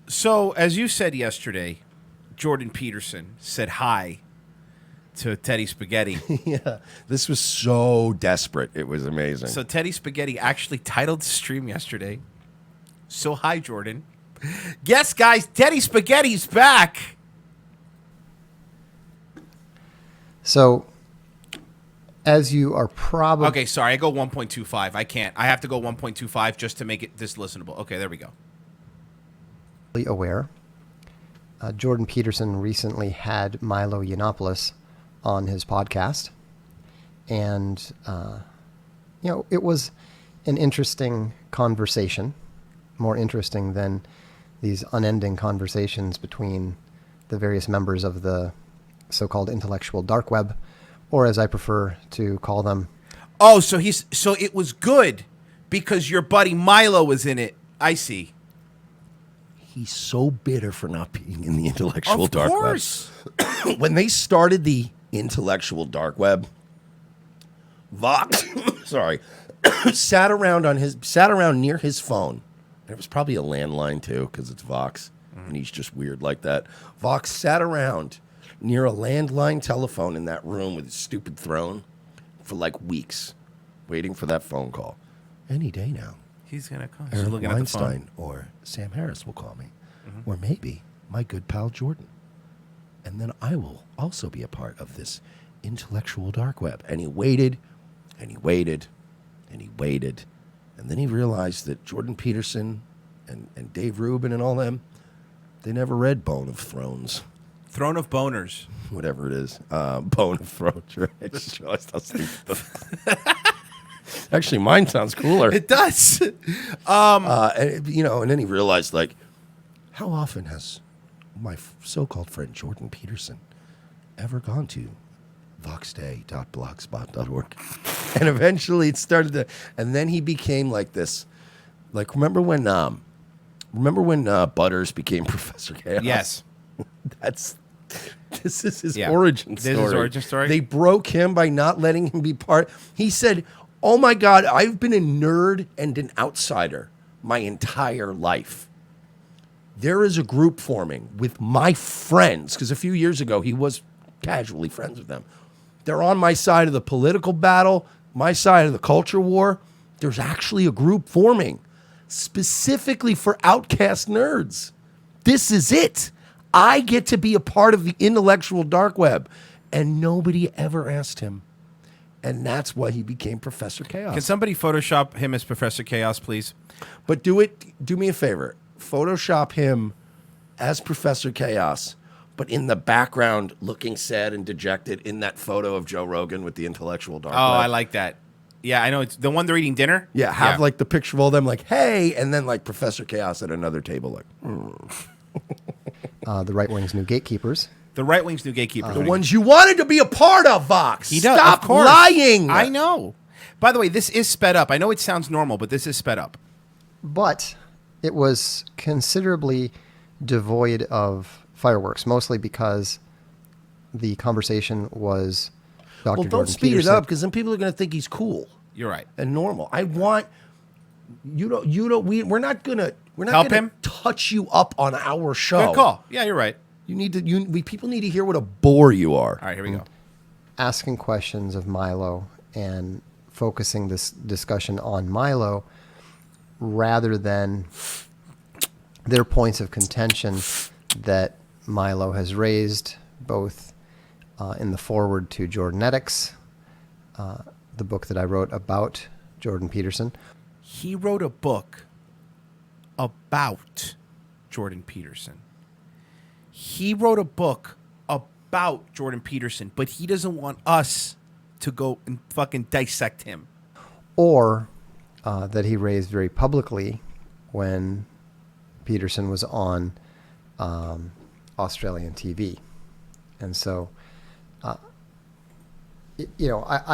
So, as you said yesterday, Jordan Peterson said hi to Teddy Spaghetti. Yeah, this was so desperate. It was amazing. So Teddy Spaghetti actually titled the stream yesterday. So hi, Jordan. Yes, guys, Teddy Spaghetti's back. So, as you are probably... Okay, sorry, I go 1.25. I can't. I have to go 1.25 just to make it this listenable. Okay, there we go. aware, Jordan Peterson recently had Milo Yiannopoulos on his podcast, and it was an interesting conversation, more interesting than these unending conversations between the various members of the so-called intellectual dark web, or as I prefer to call them. Oh, so it was good because your buddy Milo was in it. I see. He's so bitter for not being in the intellectual dark web. When they started the intellectual dark web, Vox, sat around near his phone. And it was probably a landline too, because it's Vox, and he's just weird like that. Vox sat around near a landline telephone in that room with his stupid throne for like weeks, waiting for that phone call. Any day now. He's going to call. Eric Weinstein or Sam Harris will call me. Or maybe my good pal Jordan. And then I will also be a part of this intellectual dark web. And he waited, and he waited, and he waited. And then he realized that Jordan Peterson and Dave Rubin and all them, they never read Bone of Thrones. Throne of Boners. Whatever it is. Bone of Thrones. Right? I just realized I was thinking Actually, mine sounds cooler. It does. And then he realized, like, how often has my so-called friend Jordan Peterson ever gone to voxday.blogspot.org? And eventually it started to, and then he became like this. Like, remember when Butters became Professor Chaos? Yes. This is his origin story. This is his origin story. They broke him by not letting him be part. He said, "Oh my God, I've been a nerd and an outsider my entire life. There is a group forming with my friends," because a few years ago he was casually friends with them. "They're on my side of the political battle, my side of the culture war. There's actually a group forming specifically for outcast nerds. This is it. I get to be a part of the intellectual dark web." And nobody ever asked him. And that's why he became Professor Chaos. Can somebody Photoshop him as Professor Chaos, please? But do me a favor. Photoshop him as Professor Chaos, but in the background looking sad and dejected in that photo of Joe Rogan with the intellectual dark web. I like that. Yeah, I know. It's the one they're eating dinner? Yeah, have like the picture of all them like, hey, and then like Professor Chaos at another table like, The right wing's new gatekeepers. The right wing's new gatekeepers. The ones you wanted to be a part of, Vox. He does. Stop lying. I know. By the way, this is sped up. I know it sounds normal, but this is sped up. But it was considerably devoid of fireworks, mostly because the conversation was Dr. Well, Jordan don't speed Peterson. it up because then people are going to think he's cool. You're right. And normal. I want we're not gonna Help him? touch you up on our show. Good call. Yeah, you're right. People need to hear what a bore you are. All right, here we go. Asking questions of Milo and focusing this discussion on Milo rather than their points of contention that Milo has raised, both in the foreword to Jordanetics, the book that I wrote about Jordan Peterson. He wrote a book about Jordan Peterson. He wrote a book about Jordan Peterson, but he doesn't want us to go and fucking dissect him. Or that he raised very publicly when Peterson was on Australian TV. And so, I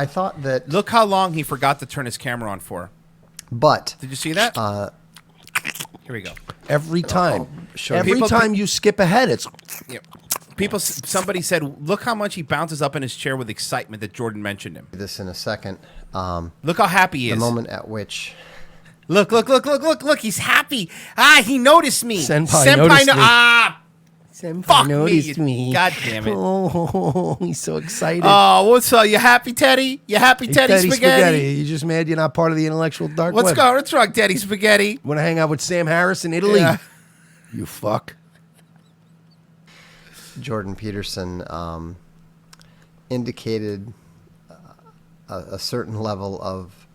thought that... Look how long he forgot to turn his camera on for. But... Did you see that? Here we go. Every time. Sure. Every time you skip ahead, it's... Yeah. Somebody said, look how much he bounces up in his chair with excitement that Jordan mentioned him. This in a second. Look how happy he is. The moment at which Look. He's happy. Ah, he noticed me. Senpai noticed me. Ah, Senpai fuck noticed me. God damn it. Oh, he's so excited. Oh, what's up? You happy, Teddy? You happy, Hey, Teddy Spaghetti? You just mad you're not part of the intellectual dark What's web. going? What's wrong, Teddy Spaghetti? Want to hang out with Sam Harris in Italy? Yeah. You fuck. Jordan Peterson indicated a certain level of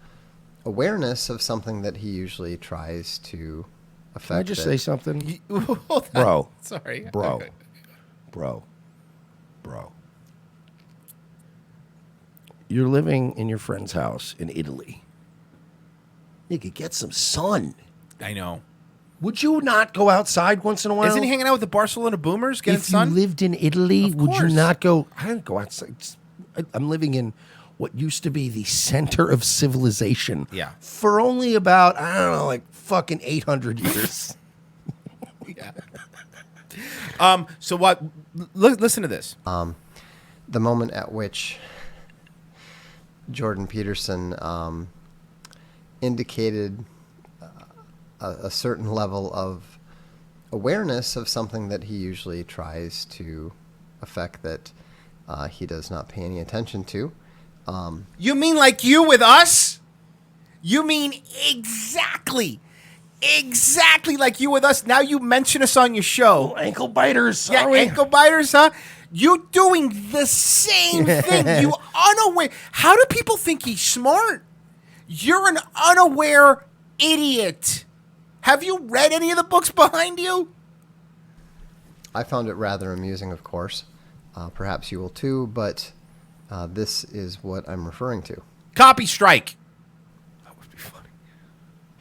awareness of something that he usually tries to affect. Can I just it. say something? Hold on. Bro. Sorry. Bro. Okay. Bro. You're living in your friend's house in Italy. Nigga, get some sun. I know. Would you not go outside once in a while? Isn't he hanging out with the Barcelona Boomers getting If sun? you lived in Italy, Of would you course. not go? I don't go outside. I'm living in what used to be the center of civilization. Yeah. For only about, I don't know, like fucking 800 years. Yeah. So what? Listen to this. The moment at which Jordan Peterson indicated a certain level of awareness of something that he usually tries to affect that he does not pay any attention to. You mean like you with us? You mean exactly like you with us? Now you mention us on your show. Ankle biters. Yeah, are we? ankle biters, huh? You doing the same thing. You unaware. How do people think he's smart? You're an unaware idiot. Have you read any of the books behind you? I found it rather amusing, of course. Perhaps you will too, but this is what I'm referring to. Copy strike. That would be funny.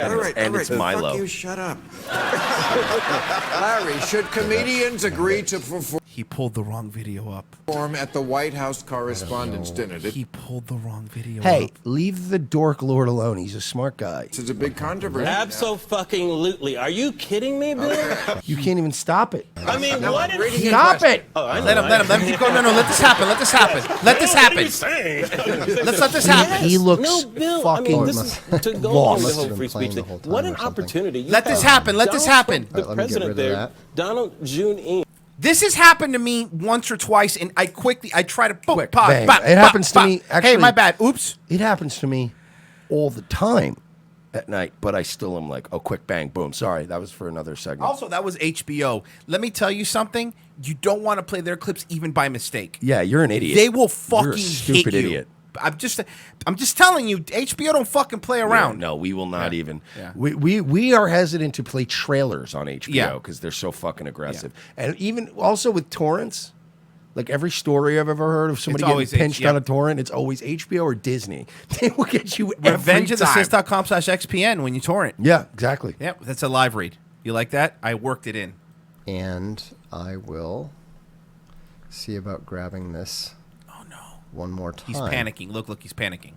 All right, it's Milo. Fuck you, shut up. Larry, should comedians agree to perform He pulled the wrong video up. at the White House Correspondents' Dinner? He pulled the wrong video Hey, up. leave the dork lord alone. He's a smart guy. This is a big controversy. Absolutely. Are you kidding me, Bill? You can't even stop it. I mean, No, what? I'm reading Stop it. Oh, I know. Let him keep going. No, let this happen. Let this happen. Let this What are happen. you saying? Let's let this happen. He looks No, Bill. fucking I mean, this is to go lost. on the Must have whole been free playing speech the thing. whole time What an or something. opportunity! You Let this have happen. Let this Donald happen. Trump, the All right, let me get president rid of there, that. Donald June. This has happened to me once or twice, and I try to boom, Quick, pause, bang. bop, It bop, happens to bop. me, Hey, actually- my bad. Oops. It happens to me all the time at night, but I still am like, oh, quick, bang, boom. Sorry, that was for another segment. Also, that was HBO. Let me tell you something. You don't want to play their clips even by mistake. Yeah, you're an idiot. They will fucking You're a stupid hit you. idiot. I'm just telling you, HBO don't fucking play around. No, we will not even. Yeah. We are hesitant to play trailers on Yeah. HBO because they're so fucking aggressive. And even also with torrents, like every story I've ever heard of somebody It's getting always pinched H- on yep. a torrent, it's always HBO or Disney. They will get you every time. RevengeOfTheSys.com/XPN when you torrent. Yeah, exactly. Yeah, that's a live read. You like that? I worked it in. And I will see about grabbing this Oh no. one more time. He's panicking. Look, he's panicking.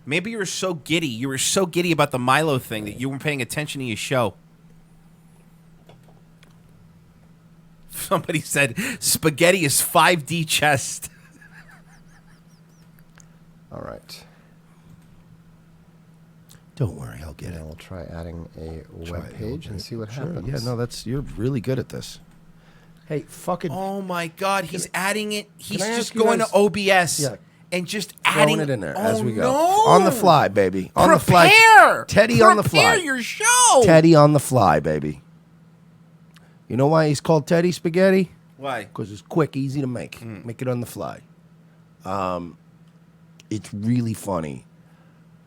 Maybe you were so giddy. You were so giddy about the Milo thing that you weren't paying attention to your show. Somebody said spaghetti is 5D chest. All right. Don't worry, I'll get And it. I'll try adding a Try web it, page I'll and get see it. what Sure, happens. Yeah, no, you're really good at this. Hey, fucking Oh my God, he's adding it. He's I just ask you going guys- to OBS Yeah. and just adding throwing it in there oh, as we go. No. On the fly, baby. On the fly. Prepare. Teddy on the fly. Prepare your show. Teddy on the fly, baby. You know why he's called Teddy Spaghetti? Why? Because it's quick, easy to make. Make it on the fly. It's really funny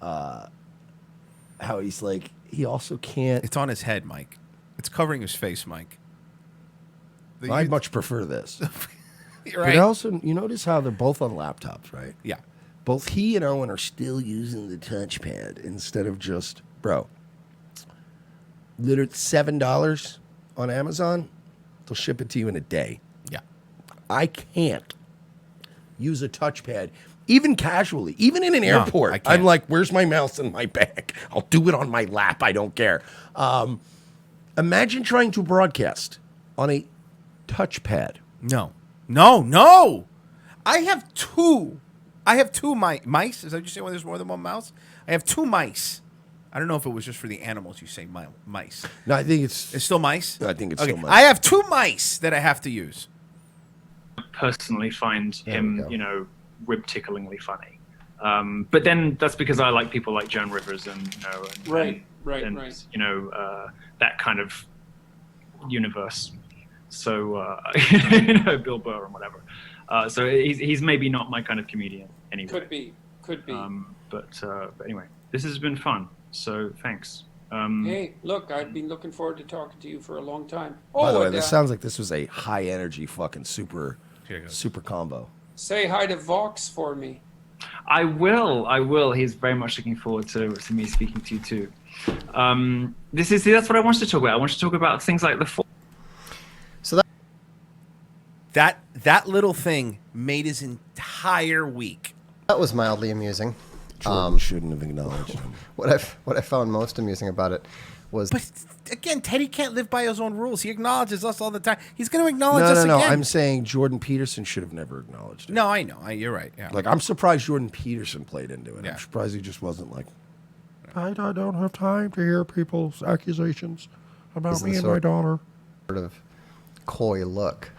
how he's like, he also can't. It's on his head, Mike. It's covering his face, Mike. I much prefer this. You're But right. also, you notice how they're both on laptops, right? Yeah. Both he and Owen are still using the touchpad instead of just, bro, literally $7 on Amazon, they'll ship it to you in a day. Yeah. I can't use a touchpad, even casually, even in an No, airport. I can't. I'm like, where's my mouse in my bag? I'll do it on my lap. I don't care. Imagine trying to broadcast on a touchpad. No. I have two mice. Is that what you say when there's more than one mouse? I have two mice. I don't know if it was just for the animals. You say mice. No, I think it's It's still mice. I think it's Okay. still mice. I have 2 mice that I have to use. Personally find we him, go. rib ticklingly funny. But then that's because I like people like Joan Rivers and Right. That kind of universe. So Bill Burr and whatever. So he's maybe not my kind of comedian anyway. Could be. But anyway, this has been fun. So thanks. Hey, look, I've been looking forward to talking to you for a long time. By the way, and, this sounds like this was a high energy fucking super Here it goes. super combo. say hi to Vox for me. I will. He's very much looking forward to me speaking to you too. That's what I wanted to talk about. I wanted to talk about things like the. So That little thing made his entire week. that was mildly amusing. Jordan shouldn't have acknowledged him. What I found most amusing about it was But again, Teddy can't live by his own rules. He acknowledges us all the time. He's going to acknowledge No, us no, no. again. I'm saying Jordan Peterson should have never acknowledged it. No, I know. You're right. Yeah. Like, I'm surprised Jordan Peterson played into it. Yeah. I'm surprised he just wasn't like, I don't have time to hear people's accusations about Isn't me and sort- my daughter. sort of coy look,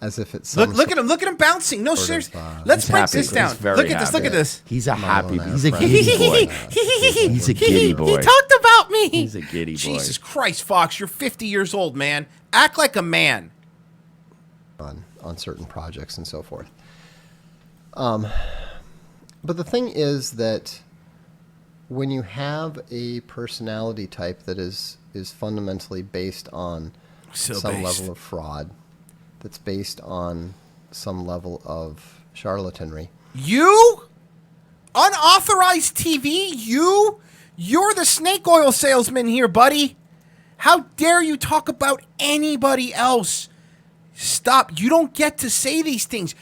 as if it's some Look at him! Look at him bouncing! No, sort of, seriously. uh, Let's He's break happy. this down. He's very Look at this! Look at happy. this! He's a happy. Milo He's a now, giddy friend. boy. He's a giddy boy. He talked about me. He's a giddy boy. Jesus Christ, Fox! You're 50 years old, man. Act like a man. on certain projects and so forth. But the thing is that when you have a personality type that is fundamentally based on some level of fraud, that's based on some level of charlatanry. You? Unauthorized TV? You're the snake oil salesman here, buddy. How dare you talk about anybody else? Stop. You don't get to say these things.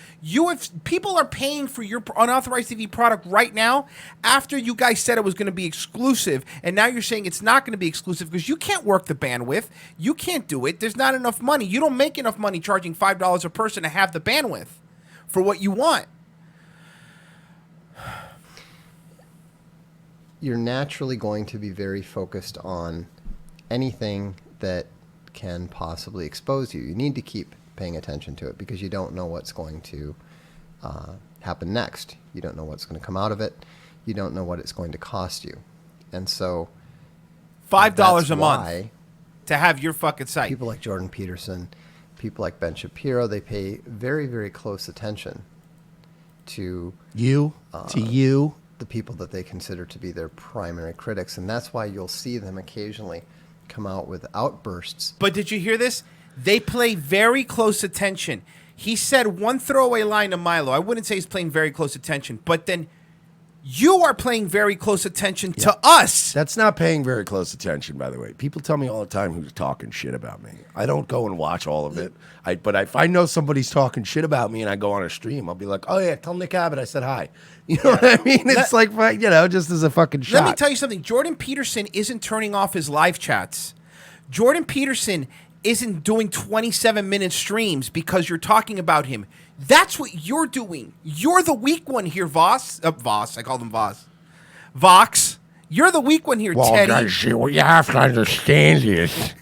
People are paying for your unauthorized TV product right now after you guys said it was going to be exclusive, and now you're saying it's not going to be exclusive because you can't work the bandwidth. You can't do it. There's not enough money. You don't make enough money charging $5 a person to have the bandwidth for what you want. You're naturally going to be very focused on anything that can possibly expose you. You need to keep paying attention to it because you don't know what's going to happen next. You don't know what's going to come out of it. You don't know what it's going to cost you. And so $5 that's a month why to have your fucking site. people like Jordan Peterson, people like Ben Shapiro, they pay very, very close attention to You to you. the people that they consider to be their primary critics. And that's why you'll see them occasionally come out with outbursts. But did you hear this? They play very close attention. He said one throwaway line to Milo. I wouldn't say he's playing very close attention, but then you are playing very close attention to us. That's not paying very close attention, by the way. People tell me all the time who's talking shit about me. I don't go and watch all of it. But if I know somebody's talking shit about me and I go on a stream, I'll be like, oh, yeah, tell Nick Abbott I said hi. You know what I mean? It's like, just as a fucking shot. Let me tell you something. Jordan Peterson isn't turning off his live chats. Jordan Peterson isn't doing 27-minute streams because you're talking about him. That's what you're doing. You're the weak one here, Voss. Voss. I called him Voss. Vox. You're the weak one here, Teddy. What you have to understand is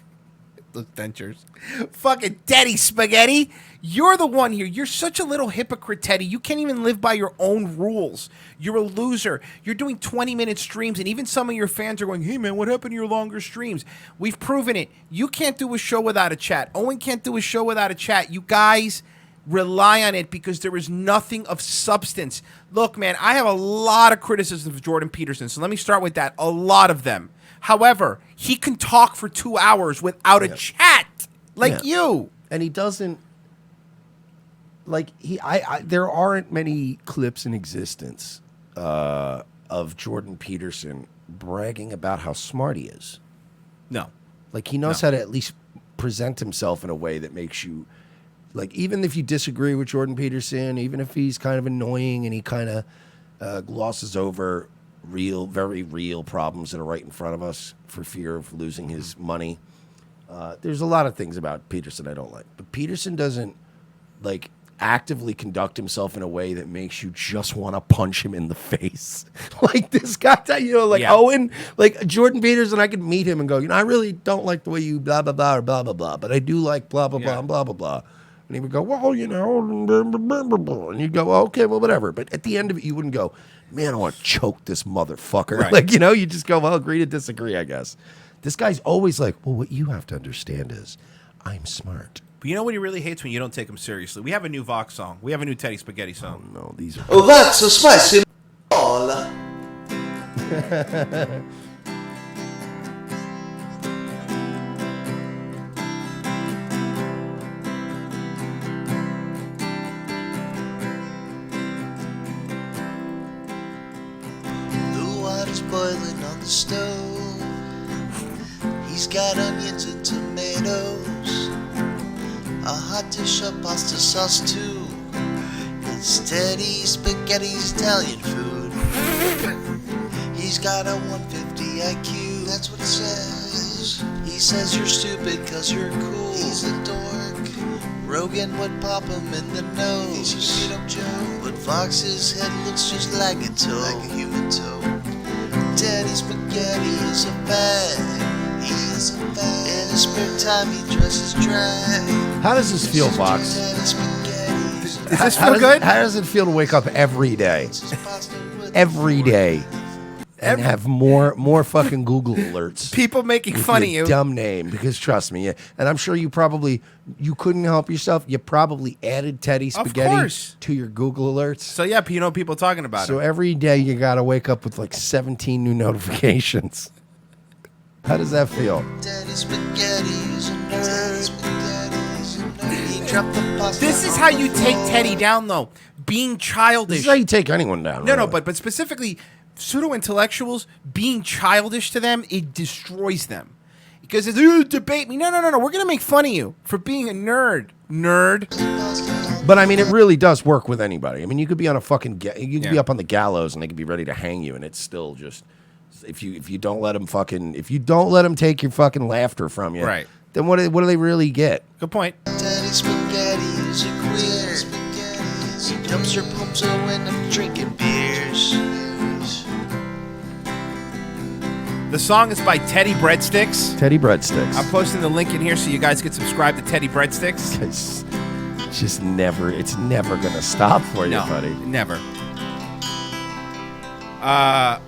Those dentures. Fucking Teddy Spaghetti. You're the one here. You're such a little hypocrite, Teddy. You can't even live by your own rules. You're a loser. You're doing 20-minute streams, and even some of your fans are going, hey, man, what happened to your longer streams? We've proven it. You can't do a show without a chat. Owen can't do a show without a chat. You guys rely on it because there is nothing of substance. Look, man, I have a lot of criticisms of Jordan Peterson, so let me start with that. A lot of them. However, he can talk for 2 hours without a chat like you. And he doesn't like there aren't many clips in existence of Jordan Peterson bragging about how smart he is. No. Like he knows how to at least present himself in a way that makes you like, even if you disagree with Jordan Peterson, even if he's kind of annoying and he kind of glosses over very real problems that are right in front of us for fear of losing his money. There's a lot of things about Peterson I don't like, but Peterson doesn't like actively conduct himself in a way that makes you just want to punch him in the face. Like this guy, Yeah. Owen, like Jordan Peterson, I could meet him and go, I really don't like the way you blah, blah, blah, or blah, blah, blah, but I do like blah, blah, blah, and blah, blah, blah. And he would go, well, and you'd go, okay, well, whatever. But at the end of it, you wouldn't go, man, I want to choke this motherfucker. Right. Like, you just go, well, agree to disagree, I guess. This guy's always like, well, what you have to understand is I'm smart. But you know what he really hates when you don't take him seriously? We have a new Vox song. We have a new Teddy Spaghetti song. No, these are... Oh, that's a spicy ball. The water's boiling on the stove. He's got onions and tomatoes. A hot dish of pasta sauce too. It's Teddy Spaghetti's Italian food. He's got a 150 IQ, that's what it says. He says you're stupid cause you're cool. He's a dork. Rogan would pop him in the nose. He's a beat up Joe. But Fox's head looks just like a toe. Like a human toe. Teddy Spaghetti is a fag. He is a fag. In his spare time he dresses drag. How does this feel, Fox? Does this feel good? How does it feel to wake up every day? Every day. And have more fucking Google alerts. People making with fun of your you. dumb name, because trust me, and I'm sure you couldn't help yourself. You probably added Teddy Spaghetti course. to your Google alerts. So yeah, you know people talking about So it. every day you got to wake up with like 17 new notifications. How does that feel? Teddy Spaghetti is a nerd. He dropped the pasta This is on how the you take floor. Teddy down, though. Being childish. This is how you take anyone down. No, really. but specifically, pseudo-intellectuals, being childish to them, it destroys them. Because it's, debate me. No. We're going to make fun of you for being a nerd. Nerd. But I mean, it really does work with anybody. I mean, you could be on a fucking, you could be up on the gallows and they could be ready to hang you, and it's still just, if you don't let them take your fucking laughter from you, Right. Then what do they really get? Good point. Teddy Spaghetti is a queer. He dumps her pumps when I'm drinking beers. The song is by Teddy Breadsticks. Teddy Breadsticks. I'm posting the link in here so you guys can subscribe to Teddy Breadsticks. It's never gonna stop for you, No, buddy. never. The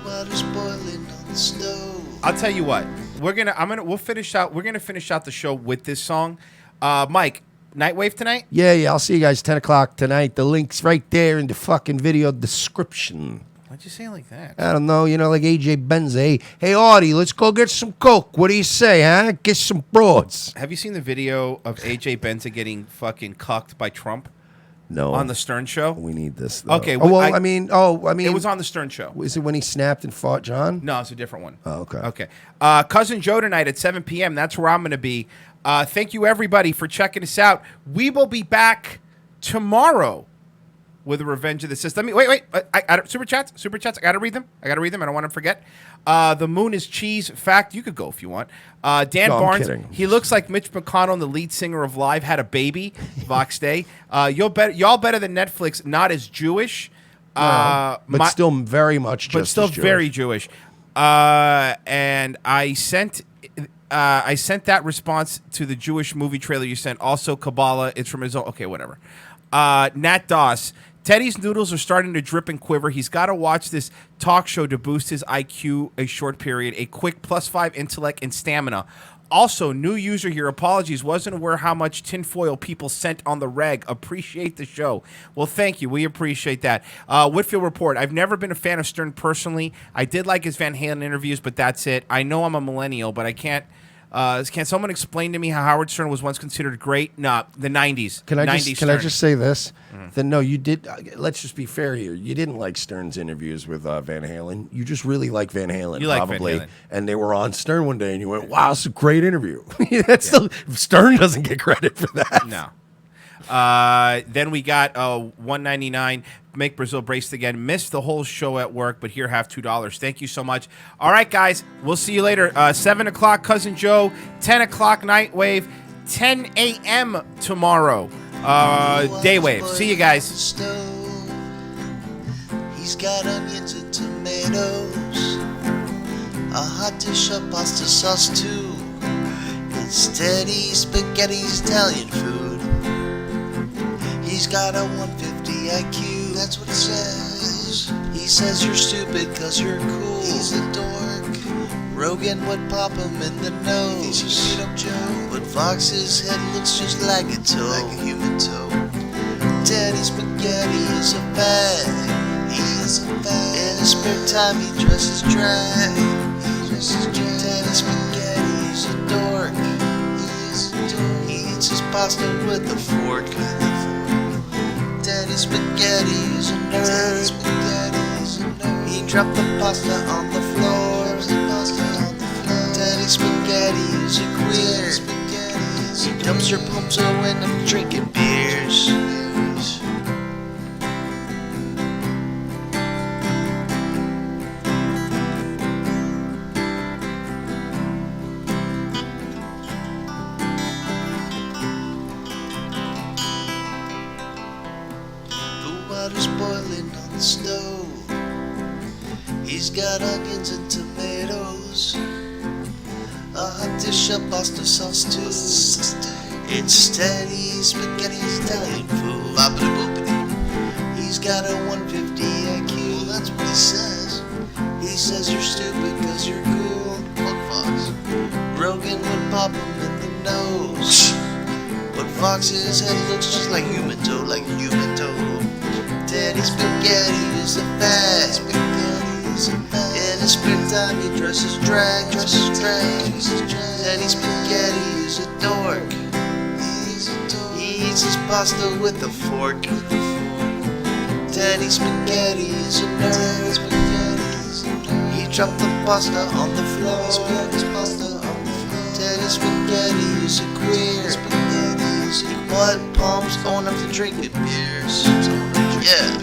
water's boiling on the stove. I'll tell you what. We're gonna finish out the show with this song. Mike, Nightwave tonight? Yeah, I'll see you guys 10 o'clock tonight. The link's right there in the fucking video description. Why'd you say it like that? I don't know, like AJ Benza. Hey, Audie, let's go get some Coke. What do you say, huh? Get some broads. Have you seen the video of AJ Benza getting fucking cucked by Trump No. on the Stern Show? We need this, though. Okay, Oh, well, I mean, It was on the Stern Show. is it when he snapped and fought John? No, it's a different one. Oh, okay. Okay. Cousin Joe tonight at 7 p.m. That's where I'm going to be. Thank you, everybody, for checking us out. We will be back tomorrow with a Revenge of the System. Wait. I super chats. I got to read them. I don't want to forget. The moon is cheese. Fact, you could go if you want. Dan No, I'm Barnes. kidding. He looks like Mitch McConnell, the lead singer of Live, had a baby. Vox Day. Y'all better than Netflix. Not as Jewish. But still very much just But still as Jewish. very Jewish. And I sent that response to the Jewish movie trailer you sent. Also, Kabbalah. It's from his own. Okay, whatever. Nat Doss. Teddy's noodles are starting to drip and quiver. He's got to watch this talk show to boost his IQ a short period. A quick +5 intellect and stamina. Also, new user here. Apologies. Wasn't aware how much tinfoil people sent on the reg. Appreciate the show. Well, thank you. We appreciate that. Whitfield Report. I've never been a fan of Stern personally. I did like his Van Halen interviews, but that's it. I know I'm a millennial, but I can't. Can someone explain to me how Howard Stern was once considered great? No, the 90s. Can I 90s can I Stern. just say this? Then no, you did. Let's just be fair here. You didn't like Stern's interviews with Van Halen. You just really like Van Halen, You like Van probably. Halen. And they were on Stern one day, and you went, "Wow, it's a great interview." Still, Stern doesn't get credit for that. No. Then we got $1.99. Make Brazil braced again. Missed the whole show at work, but here have $2. Thank you so much. All right, guys. We'll see you later. 7 o'clock, Cousin Joe. 10 o'clock, Nightwave. 10 a.m. tomorrow. Daywave. See you guys. Stove. He's got onions and tomatoes, a hot dish of pasta sauce too. Instead, spaghetti's Italian food. He's got a 150 IQ. That's what it says. He says you're stupid cause you're cool. He's a dork. Rogan would pop him in the nose. He's a Joe. But Fox's head looks just like a toe. Like a human toe. Daddy Spaghetti is a fag. He is a fag. In his spare time he dresses drag. Daddy Spaghetti is a dork. He eats his pasta with a fork. Daddy Spaghetti is a nerd. He dropped the pasta on the floor. Daddy Spaghetti is a queer. He dumps your pumps when I'm drinking beers. The water's boiling on the stove. He's got onions and tomatoes, a hot dish of pasta sauce too. It's steady spaghetti's Italian food. He's got a 150 IQ. Well, that's what he says. He says you're stupid cause you're cool. Fuck Fox. Rogan would pop him in the nose. But Fox's head looks just like human toe, like a human toe. Daddy Spaghetti is a fag. In his spare time he dresses drag. Daddy Spaghetti is a dork. He eats his pasta with a fork. Daddy Spaghetti is a nerd. He dropped the pasta on the floor. Daddy Spaghetti is a queer. He bought palms going up to drinking beers. Yeah.